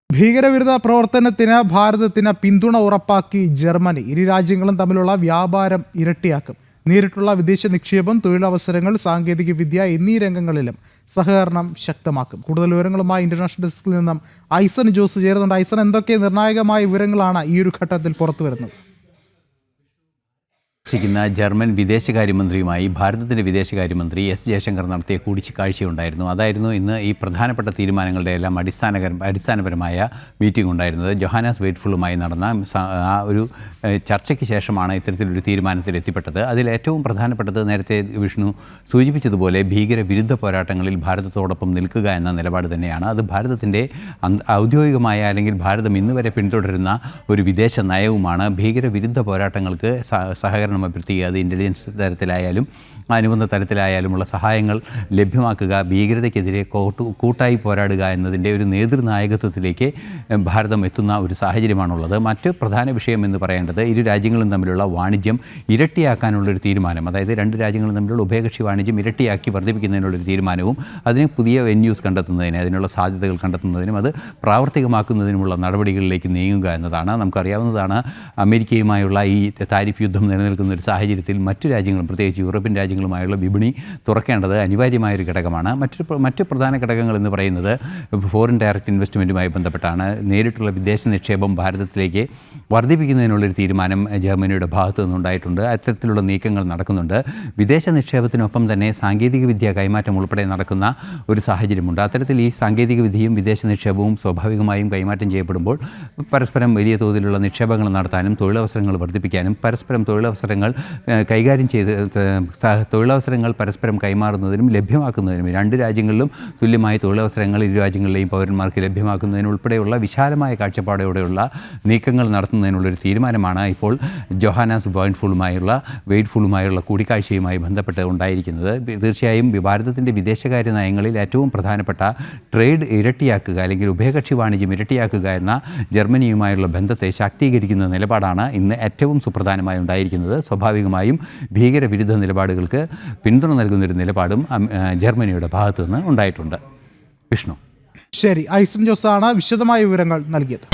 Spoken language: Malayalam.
ഭീകരവിരുദ്ധ പ്രവർത്തനത്തിന് ഭാരതത്തിന് പിന്തുണ ഉറപ്പാക്കി ജർമ്മനി. ഇരു രാജ്യങ്ങളും തമ്മിലുള്ള വ്യാപാരം ഇരട്ടിയാക്കും. നേരിട്ടുള്ള വിദേശ നിക്ഷേപം, തൊഴിലവസരങ്ങൾ, സാങ്കേതിക വിദ്യ എന്നീ രംഗങ്ങളിലും സഹകരണം ശക്തമാക്കും. കൂടുതൽ വിവരങ്ങളുമായി ഇന്റർനാഷണൽ ഡെസ്കിൽ നിന്നും ഐസൻ ജോസ് ചേരുന്നുണ്ട്. ഐസൻ, എന്തൊക്കെ നിർണായകമായ വിവരങ്ങളാണ് ഈ ഒരു ഘട്ടത്തിൽ പുറത്തു വരുന്നത്? ജർമ്മൻ വിദേശകാര്യമന്ത്രിയുമായി ഭാരതത്തിൻ്റെ വിദേശകാര്യമന്ത്രി എസ് ജയശങ്കർ നടത്തിയ കൂടിക്കാഴ്ചയുണ്ടായിരുന്നു. അതായിരുന്നു ഇന്ന് ഈ പ്രധാനപ്പെട്ട തീരുമാനങ്ങളുടെ എല്ലാം അടിസ്ഥാനപരമായ മീറ്റിംഗ് ഉണ്ടായിരുന്നത്. ജോഹാനസ് വെയ്റ്റ്ഫുള്ളുമായി നടന്ന ആ ഒരു ചർച്ചയ്ക്ക് ശേഷമാണ് ഇത്തരത്തിലൊരു തീരുമാനത്തിൽ എത്തിപ്പെട്ടത്. അതിൽ ഏറ്റവും പ്രധാനപ്പെട്ടത് നേരത്തെ വിഷ്ണു സൂചിപ്പിച്ചതുപോലെ ഭീകരവിരുദ്ധ പോരാട്ടങ്ങളിൽ ഭാരതത്തോടൊപ്പം നിൽക്കുക എന്ന നിലപാട് തന്നെയാണ്. അത് ഭാരതത്തിൻ്റെ ഔദ്യോഗികമായ അല്ലെങ്കിൽ ഭാരതം ഇന്നുവരെ പിന്തുടരുന്ന ഒരു വിദേശ നയവുമാണ്. ഭീകരവിരുദ്ധ പോരാട്ടങ്ങൾക്ക് സഹകരണം അഭ്യർത്ഥിക്കുക, അത് ഇൻ്റലിജൻസ് തലത്തിലായാലും അനുബന്ധ തലത്തിലായാലുമുള്ള സഹായങ്ങൾ ലഭ്യമാക്കുക, ഭീകരതയ്ക്കെതിരെ കൂട്ടായി പോരാടുക എന്നതിൻ്റെ ഒരു നേതൃനായകത്വത്തിലേക്ക് ഭാരതം എത്തുന്ന ഒരു സാഹചര്യമാണുള്ളത്. മറ്റ് പ്രധാന വിഷയം എന്ന് പറയേണ്ടത് ഇരു രാജ്യങ്ങളും തമ്മിലുള്ള വാണിജ്യം ഇരട്ടിയാക്കാനുള്ളൊരു തീരുമാനം, അതായത് രണ്ട് രാജ്യങ്ങളും തമ്മിലുള്ള ഉഭയകക്ഷി വാണിജ്യം ഇരട്ടിയാക്കി വർദ്ധിപ്പിക്കുന്നതിനുള്ളൊരു തീരുമാനവും അതിന് പുതിയ വെന്യൂസ് കണ്ടെത്തുന്നതിന്, അതിനുള്ള സാധ്യതകൾ കണ്ടെത്തുന്നതിനും അത് പ്രാവർത്തികമാക്കുന്നതിനുമുള്ള നടപടികളിലേക്ക് നീങ്ങുക എന്നതാണ്. നമുക്കറിയാവുന്നതാണ്, അമേരിക്കയുമായുള്ള ഈ താരിഫ് യുദ്ധം നിലനിൽക്കുന്ന ഒരു സാഹചര്യത്തിൽ മറ്റു രാജ്യങ്ങളും, പ്രത്യേകിച്ച് യൂറോപ്യൻ രാജ്യങ്ങളുമായുള്ള വിപണി തുറക്കേണ്ടത് അനിവാര്യമായൊരു ഘടകമാണ്. മറ്റ് പ്രധാന ഘടകങ്ങൾ എന്ന് പറയുന്നത് ഫോറിൻ ഡയറക്റ്റ് ഇൻവെസ്റ്റ്മെൻറ്റുമായി ബന്ധപ്പെട്ടാണ്. നേരിട്ടുള്ള വിദേശ നിക്ഷേപം ഭാരതത്തിലേക്ക് വർദ്ധിപ്പിക്കുന്നതിനുള്ളൊരു തീരുമാനം ജർമ്മനിയുടെ ഭാഗത്തു നിന്നുണ്ടായിട്ടുണ്ട്. അത്തരത്തിലുള്ള നീക്കങ്ങൾ നടക്കുന്നുണ്ട്. വിദേശ നിക്ഷേപത്തിനൊപ്പം തന്നെ സാങ്കേതികവിദ്യ കൈമാറ്റം ഉൾപ്പെടെ നടക്കുന്ന ഒരു സാഹചര്യമുണ്ട്. അത്തരത്തിൽ ഈ സാങ്കേതികവിദ്യയും വിദേശ നിക്ഷേപവും സ്വാഭാവികമായും കൈമാറ്റം ചെയ്യപ്പെടുമ്പോൾ പരസ്പരം വലിയ തോതിലുള്ള നിക്ഷേപങ്ങൾ നടത്താനും തൊഴിലവസരങ്ങൾ വർദ്ധിപ്പിക്കാനും പരസ്പരം തൊഴിലവസരങ്ങൾ കൈകാര്യം ചെയ്ത് തൊഴിലവസരങ്ങൾ പരസ്പരം കൈമാറുന്നതിനും ലഭ്യമാക്കുന്നതിനും രണ്ട് രാജ്യങ്ങളിലും തുല്യമായ തൊഴിലവസരങ്ങൾ ഇരു രാജ്യങ്ങളിലെയും പൗരന്മാർക്ക് ലഭ്യമാക്കുന്നതിനുൾപ്പെടെയുള്ള വിശാലമായ കാഴ്ചപ്പാടോടെയുള്ള നീക്കങ്ങൾ നടത്തുന്നതിനുള്ളൊരു തീരുമാനമാണ് ഇപ്പോൾ ജോഹാനസ് വെയ്റ്റ്ഫുള്ളുമായുള്ള കൂടിക്കാഴ്ചയുമായി ബന്ധപ്പെട്ട് ഉണ്ടായിരിക്കുന്നത്. തീർച്ചയായും ഭാരതത്തിൻ്റെ വിദേശകാര്യ നയങ്ങളിൽ ഏറ്റവും പ്രധാനപ്പെട്ട ട്രേഡ് ഇരട്ടിയാക്കുക അല്ലെങ്കിൽ ഉഭയകക്ഷി വാണിജ്യം ഇരട്ടിയാക്കുക എന്ന ജർമ്മനിയുമായുള്ള ബന്ധത്തെ ശാക്തീകരിക്കുന്ന നിലപാടാണ് ഇന്ന് ഏറ്റവും സുപ്രധാനമായി ഉണ്ടായിരിക്കുന്നത്. സ്വാഭാവികമായും ഭീകരവിരുദ്ധ നിലപാടുകൾക്ക് പിന്തുണ നൽകുന്നൊരു നിലപാടും ജർമ്മനിയുടെ ഭാഗത്തു നിന്ന് ഉണ്ടായിട്ടുണ്ട്. വിഷ്ണു. ശരി, ഐസൻ ജോസാണ് വിശദമായ വിവരങ്ങൾ നൽകിയത്.